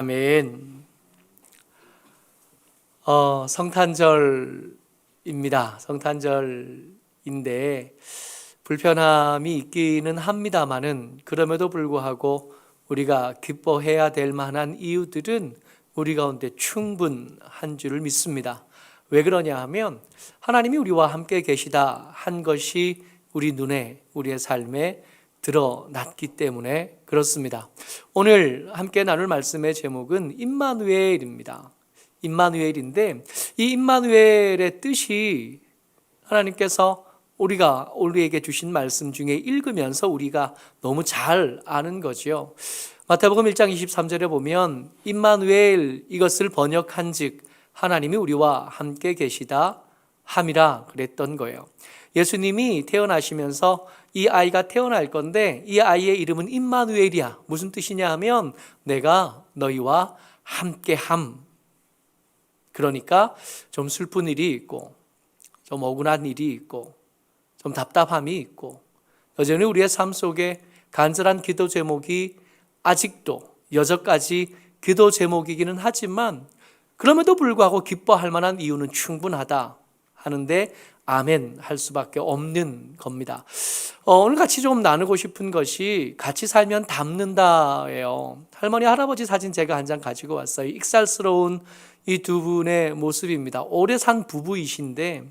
아멘. 성탄절입니다. 성탄절인데 불편함이 있기는 합니다만은 그럼에도 불구하고 우리가 기뻐해야 될 만한 이유들은 우리 가운데 충분한 줄을 믿습니다. 왜 그러냐 하면 하나님이 우리와 함께 계시다 한 것이 우리 눈에, 우리의 삶에 드러났기 때문에 그렇습니다. 오늘 함께 나눌 말씀의 제목은 임마누엘입니다. 임마누엘인데 이 임마누엘의 뜻이 하나님께서 우리에게 주신 말씀 중에 읽으면서 우리가 너무 잘 아는 거죠. 마태복음 1장 23절에 보면 임마누엘 이것을 번역한즉 하나님이 우리와 함께 계시다 함이라 그랬던 거예요. 예수님이 태어나시면서 이 아이가 태어날 건데 이 아이의 이름은 임마누엘이야. 무슨 뜻이냐 하면 내가 너희와 함께함. 그러니까 좀 슬픈 일이 있고 좀 억울한 일이 있고 좀 답답함이 있고 여전히 우리의 삶 속에 간절한 기도 제목이 아직도 여전까지 기도 제목이기는 하지만 그럼에도 불구하고 기뻐할 만한 이유는 충분하다 하는데 아멘 할 수밖에 없는 겁니다. 오늘 같이 좀 나누고 싶은 것이 같이 살면 닮는다예요. 할머니 할아버지 사진 제가 한 장 가지고 왔어요. 익살스러운 이 두 분의 모습입니다. 오래 산 부부이신데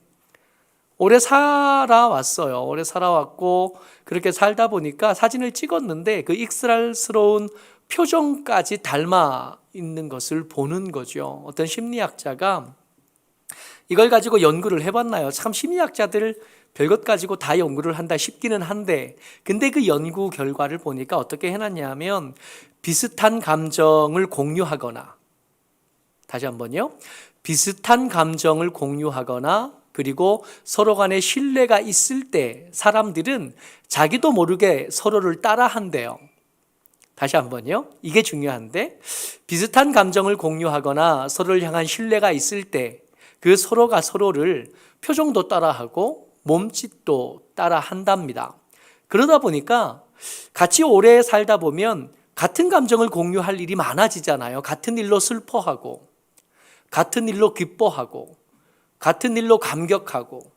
오래 살아왔어요. 오래 살아왔고 그렇게 살다 보니까 사진을 찍었는데 그 익살스러운 표정까지 닮아 있는 것을 보는 거죠. 어떤 심리학자가 이걸 가지고 연구를 해봤나요? 참 심리학자들 별것 가지고 다 연구를 한다 싶기는 한데 근데 그 연구 결과를 보니까 어떻게 해놨냐면 비슷한 감정을 공유하거나 다시 한번요. 비슷한 감정을 공유하거나 그리고 서로 간에 신뢰가 있을 때 사람들은 자기도 모르게 서로를 따라한대요. 다시 한번요. 이게 중요한데 비슷한 감정을 공유하거나 서로를 향한 신뢰가 있을 때 그 서로가 서로를 표정도 따라하고 몸짓도 따라한답니다. 그러다 보니까 같이 오래 살다 보면 같은 감정을 공유할 일이 많아지잖아요. 같은 일로 슬퍼하고 같은 일로 기뻐하고 같은 일로 감격하고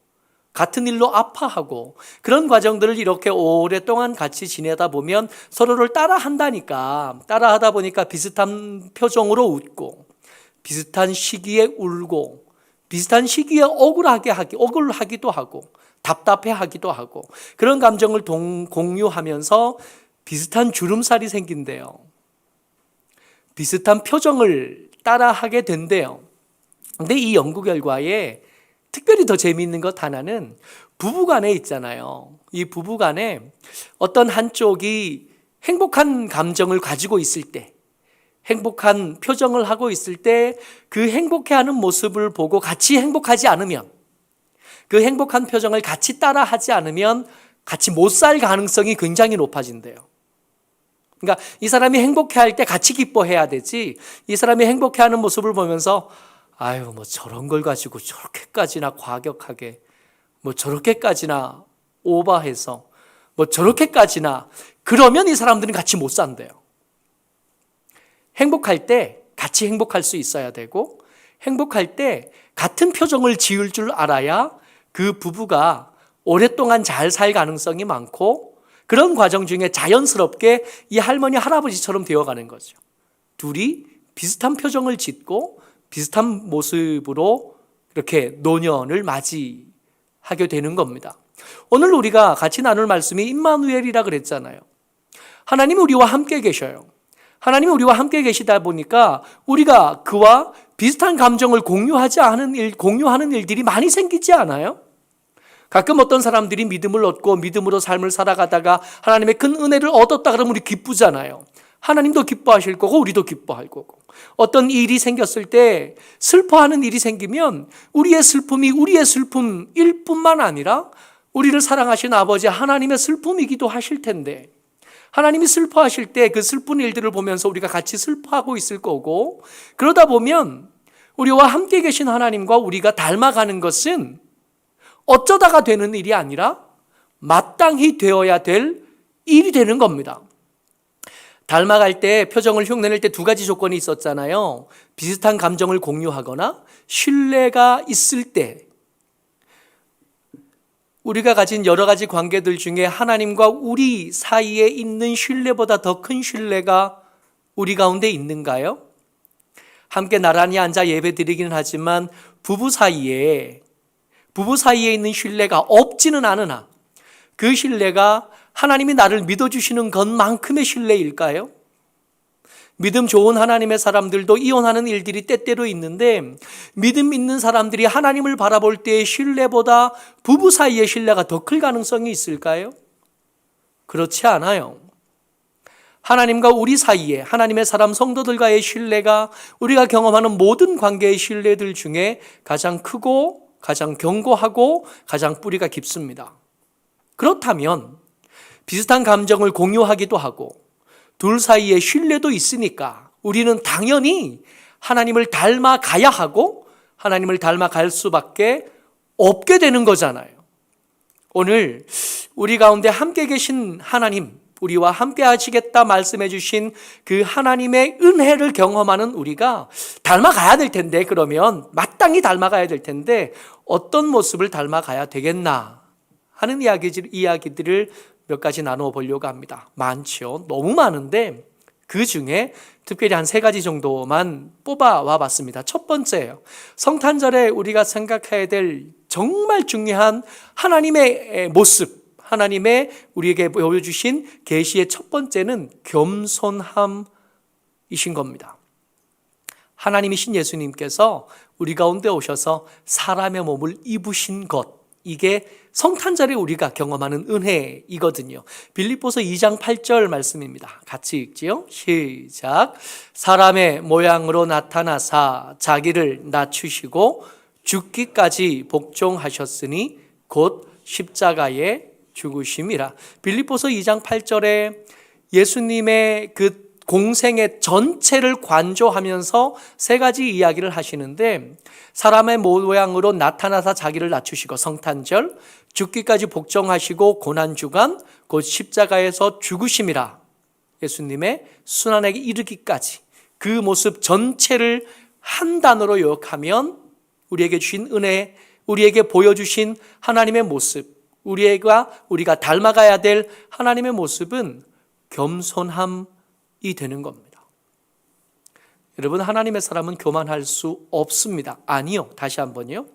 같은 일로 아파하고 그런 과정들을 이렇게 오랫동안 같이 지내다 보면 서로를 따라한다니까. 따라하다 보니까 비슷한 표정으로 웃고 비슷한 시기에 울고 비슷한 시기에 억울하기도 하고 답답해하기도 하고 그런 감정을 공유하면서 비슷한 주름살이 생긴대요. 비슷한 표정을 따라하게 된대요. 근데 이 연구 결과에 특별히 더 재미있는 것 하나는 부부간에 있잖아요. 이 부부간에 어떤 한쪽이 행복한 감정을 가지고 있을 때 행복한 표정을 하고 있을 때 그 행복해하는 모습을 보고 같이 행복하지 않으면 그 행복한 표정을 같이 따라하지 않으면 같이 못 살 가능성이 굉장히 높아진대요. 그러니까 이 사람이 행복해할 때 같이 기뻐해야 되지 이 사람이 행복해하는 모습을 보면서 아유 뭐 저런 걸 가지고 저렇게까지나 과격하게 뭐 저렇게까지나 오버해서 뭐 저렇게까지나 그러면 이 사람들은 같이 못 산대요. 행복할 때 같이 행복할 수 있어야 되고 행복할 때 같은 표정을 지을 줄 알아야 그 부부가 오랫동안 잘 살 가능성이 많고 그런 과정 중에 자연스럽게 이 할머니 할아버지처럼 되어가는 거죠. 둘이 비슷한 표정을 짓고 비슷한 모습으로 이렇게 노년을 맞이하게 되는 겁니다. 오늘 우리가 같이 나눌 말씀이 임마누엘이라 그랬잖아요. 하나님이 우리와 함께 계셔요. 하나님이 우리와 함께 계시다 보니까 우리가 그와 비슷한 감정을 공유하는 일들이 많이 생기지 않아요? 가끔 어떤 사람들이 믿음을 얻고 믿음으로 삶을 살아가다가 하나님의 큰 은혜를 얻었다 그러면 우리 기쁘잖아요. 하나님도 기뻐하실 거고 우리도 기뻐할 거고 어떤 일이 생겼을 때 슬퍼하는 일이 생기면 우리의 슬픔이 우리의 슬픔일 뿐만 아니라 우리를 사랑하신 아버지 하나님의 슬픔이기도 하실 텐데 하나님이 슬퍼하실 때 그 슬픈 일들을 보면서 우리가 같이 슬퍼하고 있을 거고 그러다 보면 우리와 함께 계신 하나님과 우리가 닮아가는 것은 어쩌다가 되는 일이 아니라 마땅히 되어야 될 일이 되는 겁니다. 닮아갈 때 표정을 흉내낼 때 두 가지 조건이 있었잖아요. 비슷한 감정을 공유하거나 신뢰가 있을 때. 우리가 가진 여러 가지 관계들 중에 하나님과 우리 사이에 있는 신뢰보다 더 큰 신뢰가 우리 가운데 있는가요? 함께 나란히 앉아 예배 드리기는 하지만 부부 사이에 있는 신뢰가 없지는 않으나 그 신뢰가 하나님이 나를 믿어주시는 것만큼의 신뢰일까요? 믿음 좋은 하나님의 사람들도 이혼하는 일들이 때때로 있는데 믿음 있는 사람들이 하나님을 바라볼 때의 신뢰보다 부부 사이의 신뢰가 더 클 가능성이 있을까요? 그렇지 않아요. 하나님과 우리 사이에 하나님의 사람 성도들과의 신뢰가 우리가 경험하는 모든 관계의 신뢰들 중에 가장 크고 가장 견고하고 가장 뿌리가 깊습니다. 그렇다면 비슷한 감정을 공유하기도 하고 둘 사이에 신뢰도 있으니까 우리는 당연히 하나님을 닮아가야 하고 하나님을 닮아갈 수밖에 없게 되는 거잖아요. 오늘 우리 가운데 함께 계신 하나님, 우리와 함께 하시겠다 말씀해 주신 그 하나님의 은혜를 경험하는 우리가 닮아가야 될 텐데, 그러면 마땅히 닮아가야 될 텐데 어떤 모습을 닮아가야 되겠나 하는 이야기들을 몇 가지 나누어 보려고 합니다. 많죠. 너무 많은데 그 중에 특별히 한 3가지 정도만 뽑아와 봤습니다. 첫 번째예요. 성탄절에 우리가 생각해야 될 정말 중요한 하나님의 모습, 하나님의 우리에게 보여주신 계시의 첫 번째는 겸손함이신 겁니다. 하나님이신 예수님께서 우리 가운데 오셔서 사람의 몸을 입으신 것, 이게 성탄절에 우리가 경험하는 은혜이거든요. 빌립보서 2장 8절 말씀입니다. 같이 읽지요. 시작. 사람의 모양으로 나타나사 자기를 낮추시고 죽기까지 복종하셨으니 곧 십자가에 죽으심이라. 빌립보서 2장 8절에 예수님의 그 공생의 전체를 관조하면서 3가지 이야기를 하시는데, 사람의 모양으로 나타나사 자기를 낮추시고 성탄절, 죽기까지 복종하시고 고난주간, 곧 십자가에서 죽으심이라. 예수님의 순환에게 이르기까지 그 모습 전체를 한 단어로 요약하면 우리에게 주신 은혜, 우리에게 보여주신 하나님의 모습, 우리가 닮아가야 될 하나님의 모습은 겸손함이 되는 겁니다. 여러분, 하나님의 사람은 교만할 수 없습니다. 아니요. 다시 한번요.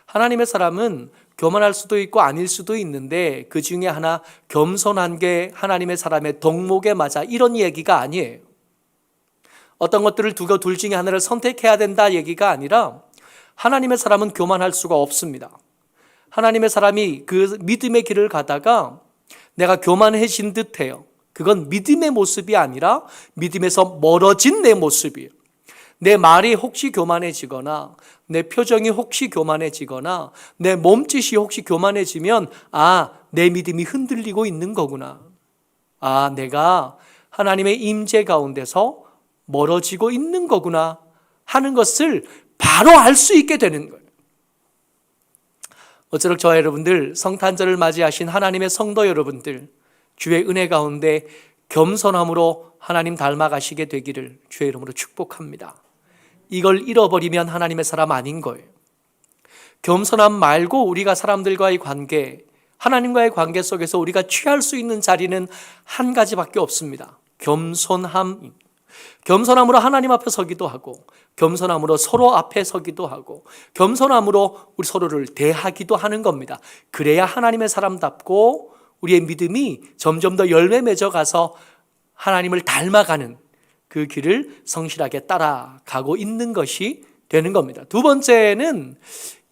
하나님의 사람은 교만할 수도 있고 아닐 수도 있는데 그 중에 하나 겸손한 게 하나님의 사람의 덕목에 맞아, 이런 얘기가 아니에요. 어떤 것들을 두고 둘 중에 하나를 선택해야 된다 얘기가 아니라 하나님의 사람은 교만할 수가 없습니다. 하나님의 사람이 그 믿음의 길을 가다가 내가 교만해진 듯해요. 그건 믿음의 모습이 아니라 믿음에서 멀어진 내 모습이에요. 내 말이 혹시 교만해지거나 내 표정이 혹시 교만해지거나 내 몸짓이 혹시 교만해지면 내 믿음이 흔들리고 있는 거구나. 내가 하나님의 임재 가운데서 멀어지고 있는 거구나 하는 것을 바로 알 수 있게 되는 거예요. 어쩌록 저와 여러분들, 성탄절을 맞이하신 하나님의 성도 여러분들, 주의 은혜 가운데 겸손함으로 하나님 닮아가시게 되기를 주의 이름으로 축복합니다. 이걸 잃어버리면 하나님의 사람 아닌 거예요. 겸손함 말고 우리가 사람들과의 관계, 하나님과의 관계 속에서 우리가 취할 수 있는 자리는 한 가지밖에 없습니다. 겸손함으로 하나님 앞에 서기도 하고, 겸손함으로 서로 앞에 서기도 하고, 겸손함으로 우리 서로를 대하기도 하는 겁니다. 그래야 하나님의 사람답고 우리의 믿음이 점점 더 열매 맺어가서 하나님을 닮아가는 그 길을 성실하게 따라가고 있는 것이 되는 겁니다. 두 번째는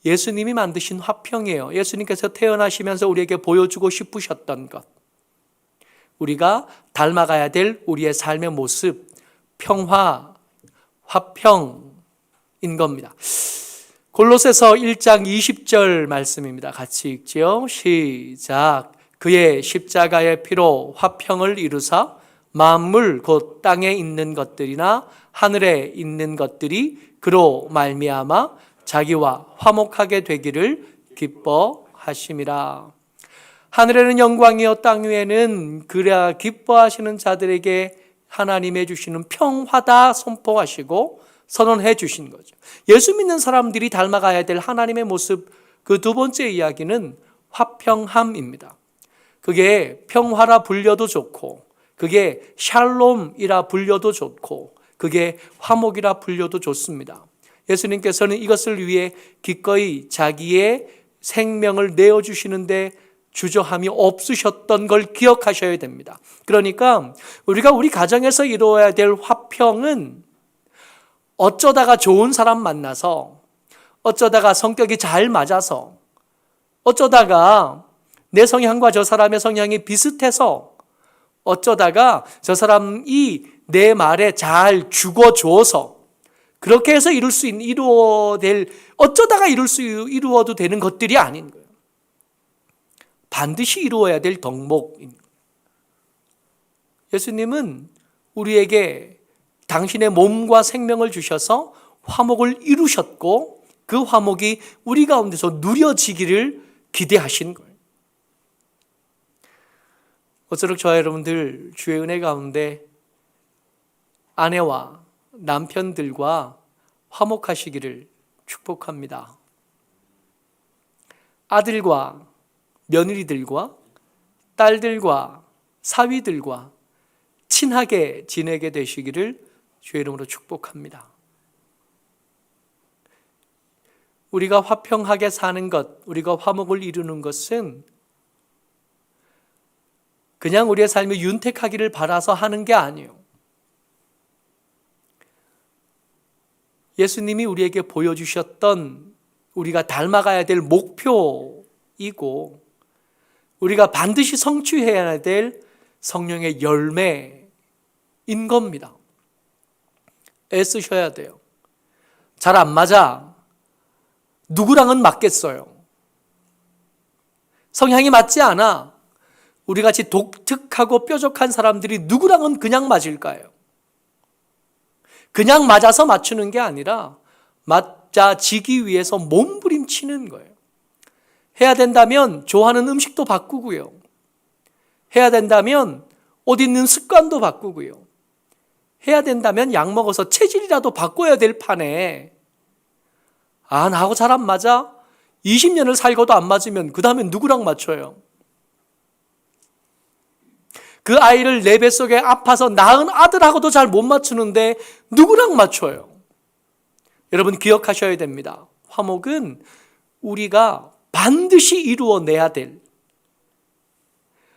예수님이 만드신 화평이에요. 예수님께서 태어나시면서 우리에게 보여주고 싶으셨던 것, 우리가 닮아가야 될 우리의 삶의 모습, 평화, 화평인 겁니다. 골로새서 1장 20절 말씀입니다. 같이 읽지요. 시작. 그의 십자가의 피로 화평을 이루사 만물 곧 땅에 있는 것들이나 하늘에 있는 것들이 그로 말미암아 자기와 화목하게 되기를 기뻐하심이라. 하늘에는 영광이요 땅 위에는 그라 기뻐하시는 자들에게 하나님의 주시는 평화다 선포하시고 선언해 주신 거죠. 예수 믿는 사람들이 닮아가야 될 하나님의 모습, 그 두 번째 이야기는 화평함입니다. 그게 평화라 불려도 좋고, 그게 샬롬이라 불려도 좋고, 그게 화목이라 불려도 좋습니다. 예수님께서는 이것을 위해 기꺼이 자기의 생명을 내어주시는데 주저함이 없으셨던 걸 기억하셔야 됩니다. 그러니까 우리가 우리 가정에서 이루어야 될 화평은 어쩌다가 좋은 사람 만나서, 어쩌다가 성격이 잘 맞아서, 어쩌다가 내 성향과 저 사람의 성향이 비슷해서, 어쩌다가 저 사람이 내 말에 잘 죽어줘서, 그렇게 해서 이루어도 되는 것들이 아닌 거예요. 반드시 이루어야 될 덕목입니다. 예수님은 우리에게 당신의 몸과 생명을 주셔서 화목을 이루셨고, 그 화목이 우리 가운데서 누려지기를 기대하신 거예요. 모쪼록 저와 여러분들 주의 은혜 가운데 아내와 남편들과 화목하시기를 축복합니다. 아들과 며느리들과 딸들과 사위들과 친하게 지내게 되시기를 주의 이름으로 축복합니다. 우리가 화평하게 사는 것, 우리가 화목을 이루는 것은 그냥 우리의 삶이 윤택하기를 바라서 하는 게 아니에요. 예수님이 우리에게 보여주셨던 우리가 닮아가야 될 목표이고, 우리가 반드시 성취해야 될 성령의 열매인 겁니다. 애쓰셔야 돼요. 잘 안 맞아. 누구랑은 맞겠어요. 성향이 맞지 않아. 우리같이 독특하고 뾰족한 사람들이 누구랑은 그냥 맞을까요? 그냥 맞아서 맞추는 게 아니라 맞아지기 위해서 몸부림치는 거예요. 해야 된다면 좋아하는 음식도 바꾸고요. 해야 된다면 옷 입는 습관도 바꾸고요. 해야 된다면 약 먹어서 체질이라도 바꿔야 될 판에, 나하고 잘 안 맞아? 20년을 살고도 안 맞으면 그 다음에 누구랑 맞춰요? 그 아이를 내 뱃속에 아파서 낳은 아들하고도 잘 못 맞추는데 누구랑 맞춰요? 여러분 기억하셔야 됩니다. 화목은 우리가 반드시 이루어내야 될,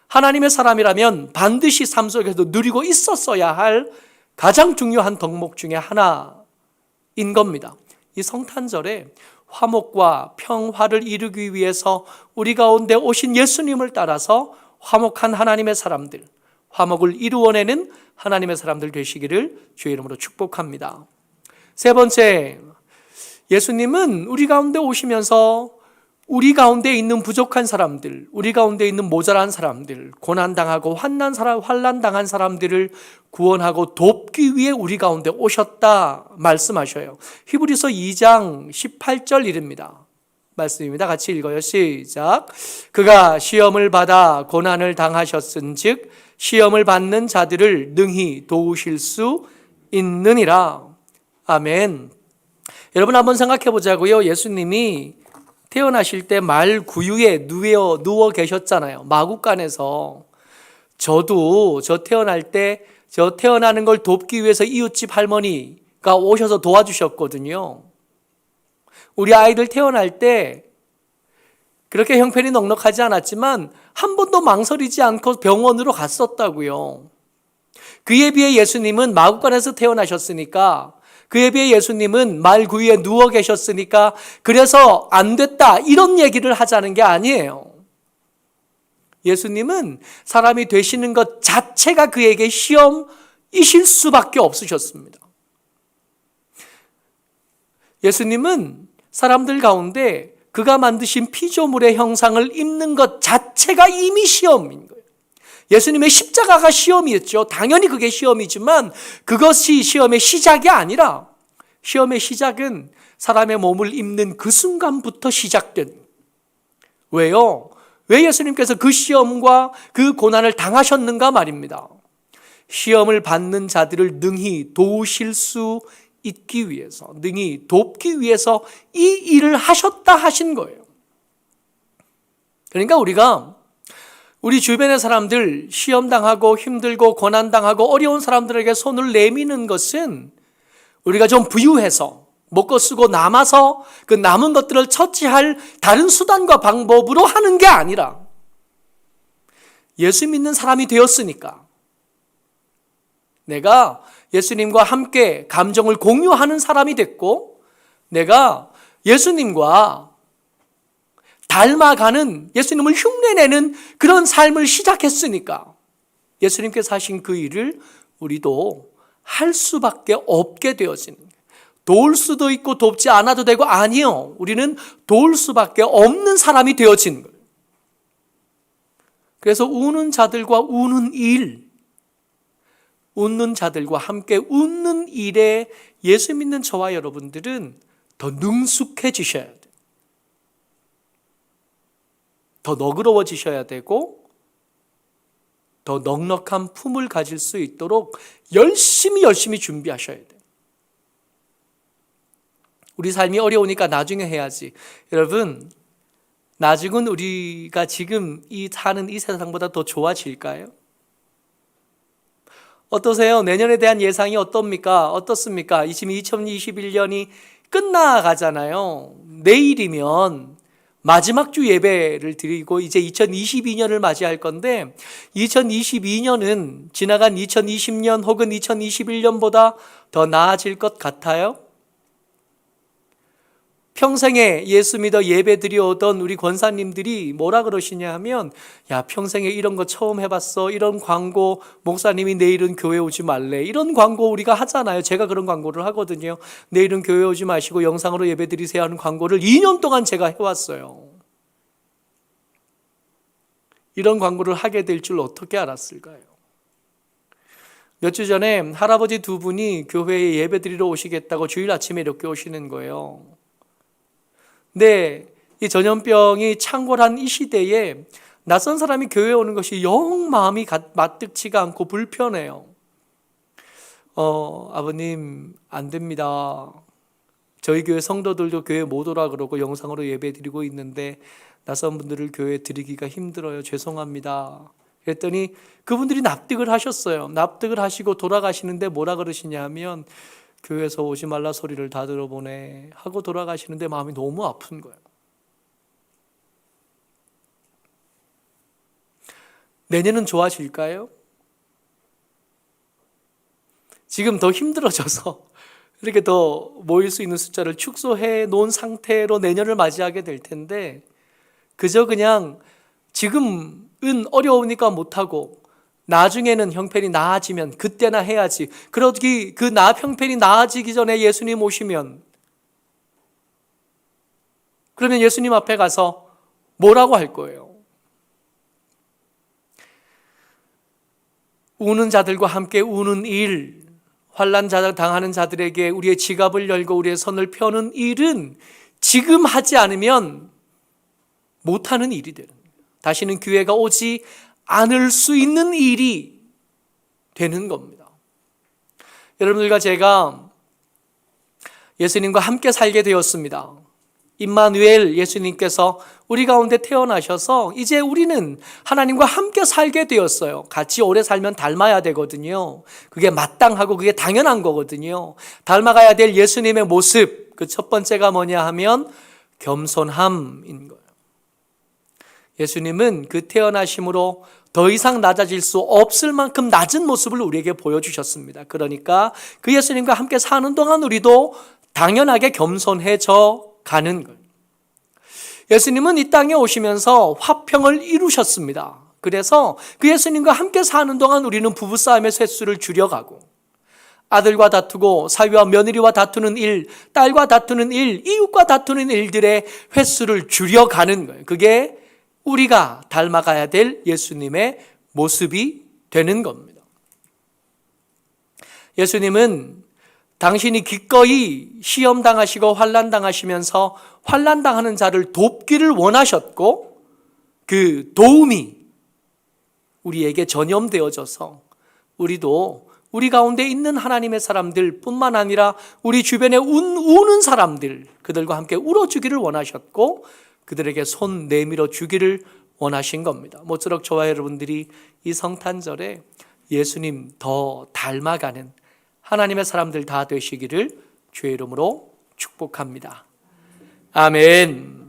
하나님의 사람이라면 반드시 삶 속에서 누리고 있었어야 할 가장 중요한 덕목 중에 하나인 겁니다. 이 성탄절에 화목과 평화를 이루기 위해서 우리 가운데 오신 예수님을 따라서 화목한 하나님의 사람들, 화목을 이루어내는 하나님의 사람들 되시기를 주의 이름으로 축복합니다. 세 번째, 예수님은 우리 가운데 오시면서 우리 가운데 있는 부족한 사람들, 우리 가운데 있는 모자란 사람들, 고난당하고 환난당한 사람들을 구원하고 돕기 위해 우리 가운데 오셨다 말씀하셔요. 히브리서 2장 18절 이릅니다. 말씀입니다. 같이 읽어요. 시작. 그가 시험을 받아 고난을 당하셨은즉 시험을 받는 자들을 능히 도우실 수 있느니라. 아멘. 여러분 한번 생각해 보자고요. 예수님이 태어나실 때 말 구유에 누워 계셨잖아요. 마구간에서. 저도 태어나는 걸 돕기 위해서 이웃집 할머니가 오셔서 도와주셨거든요. 우리 아이들 태어날 때 그렇게 형편이 넉넉하지 않았지만 한 번도 망설이지 않고 병원으로 갔었다고요. 그에 비해 예수님은 마구간에서 태어나셨으니까, 그에 비해 예수님은 말 구유에 누워 계셨으니까 그래서 안 됐다 이런 얘기를 하자는 게 아니에요. 예수님은 사람이 되시는 것 자체가 그에게 시험이실 수밖에 없으셨습니다. 예수님은 사람들 가운데 그가 만드신 피조물의 형상을 입는 것 자체가 이미 시험인 거예요. 예수님의 십자가가 시험이었죠. 당연히 그게 시험이지만 그것이 시험의 시작이 아니라, 시험의 시작은 사람의 몸을 입는 그 순간부터 시작된. 왜요? 왜 예수님께서 그 시험과 그 고난을 당하셨는가 말입니다. 시험을 받는 자들을 능히 도우실 수 있기 위해서, 능히 돕기 위해서 이 일을 하셨다 하신 거예요. 그러니까 우리가 우리 주변의 사람들, 시험당하고 힘들고 고난당하고 어려운 사람들에게 손을 내미는 것은 우리가 좀 부유해서 먹고 쓰고 남아서 그 남은 것들을 처치할 다른 수단과 방법으로 하는 게 아니라 예수 믿는 사람이 되었으니까, 내가 예수님과 함께 감정을 공유하는 사람이 됐고, 내가 예수님과 닮아가는, 예수님을 흉내내는 그런 삶을 시작했으니까 예수님께서 하신 그 일을 우리도 할 수밖에 없게 되어지는 거예요. 도울 수도 있고 돕지 않아도 되고, 아니요, 우리는 도울 수밖에 없는 사람이 되어지는 거예요. 그래서 우는 자들과 우는 일, 웃는 자들과 함께 웃는 일에 예수 믿는 저와 여러분들은 더 능숙해지셔야 돼요. 더 너그러워지셔야 되고, 더 넉넉한 품을 가질 수 있도록 열심히 준비하셔야 돼요. 우리 삶이 어려우니까 나중에 해야지. 여러분, 나중은 우리가 지금 사는 이 세상보다 더 좋아질까요? 어떠세요? 내년에 대한 예상이 어떻습니까? 지금 2021년이 끝나가잖아요. 내일이면 마지막 주 예배를 드리고 이제 2022년을 맞이할 건데, 2022년은 지나간 2020년 혹은 2021년보다 더 나아질 것 같아요? 평생에 예수 믿어 예배 드려오던 우리 권사님들이 뭐라 그러시냐 하면, 야, 평생에 이런 거 처음 해봤어. 이런 광고, 목사님이 내일은 교회 오지 말래. 이런 광고 우리가 하잖아요. 제가 그런 광고를 하거든요. 내일은 교회 오지 마시고 영상으로 예배 드리세요 하는 광고를 2년 동안 제가 해왔어요. 이런 광고를 하게 될 줄 어떻게 알았을까요? 몇 주 전에 할아버지 두 분이 교회에 예배 드리러 오시겠다고 주일 아침에 이렇게 오시는 거예요. 근데 이 전염병이 창궐한 이 시대에 낯선 사람이 교회에 오는 것이 영 마음이 마뜩지가 않고 불편해요. 아버님, 안 됩니다. 저희 교회 성도들도 교회 못 오라 그러고 영상으로 예배 드리고 있는데 낯선 분들을 교회에 드리기가 힘들어요. 죄송합니다. 그랬더니 그분들이 납득을 하셨어요. 납득을 하시고 돌아가시는데 뭐라 그러시냐 하면, 교회에서 오지 말라 소리를 다 들어보네 하고 돌아가시는데 마음이 너무 아픈 거예요. 내년은 좋아질까요? 지금 더 힘들어져서 이렇게 더 모일 수 있는 숫자를 축소해 놓은 상태로 내년을 맞이하게 될 텐데, 그저 그냥 지금은 어려우니까 못하고 나중에는 형편이 나아지면 그때나 해야지. 그러기 그 형편이 나아지기 전에 예수님 오시면, 그러면 예수님 앞에 가서 뭐라고 할 거예요? 우는 자들과 함께 우는 일, 환난 당하는 자들에게 우리의 지갑을 열고 우리의 손을 펴는 일은 지금 하지 않으면 못하는 일이 되는 거예요. 다시는 기회가 오지 않을 수 있는 일이 되는 겁니다. 여러분들과 제가 예수님과 함께 살게 되었습니다. 임마누엘, 예수님께서 우리 가운데 태어나셔서 이제 우리는 하나님과 함께 살게 되었어요. 같이 오래 살면 닮아야 되거든요. 그게 마땅하고 그게 당연한 거거든요. 닮아가야 될 예수님의 모습, 그 첫 번째가 뭐냐 하면 겸손함인 거예요. 예수님은 그 태어나심으로 더 이상 낮아질 수 없을 만큼 낮은 모습을 우리에게 보여주셨습니다. 그러니까 그 예수님과 함께 사는 동안 우리도 당연하게 겸손해져 가는 거예요. 예수님은 이 땅에 오시면서 화평을 이루셨습니다. 그래서 그 예수님과 함께 사는 동안 우리는 부부싸움의 횟수를 줄여가고, 아들과 다투고 사위와 며느리와 다투는 일, 딸과 다투는 일, 이웃과 다투는 일들의 횟수를 줄여가는 거예요. 그게 우리가 닮아가야 될 예수님의 모습이 되는 겁니다. 예수님은 당신이 기꺼이 시험당하시고 환난당하시면서 환난당하는 자를 돕기를 원하셨고, 그 도움이 우리에게 전염되어져서 우리도 우리 가운데 있는 하나님의 사람들 뿐만 아니라 우리 주변에 우는 사람들, 그들과 함께 울어주기를 원하셨고 그들에게 손 내밀어 주기를 원하신 겁니다. 모쪼록 저와 여러분들이 이 성탄절에 예수님 더 닮아가는 하나님의 사람들 다 되시기를 주의 이름으로 축복합니다. 아멘.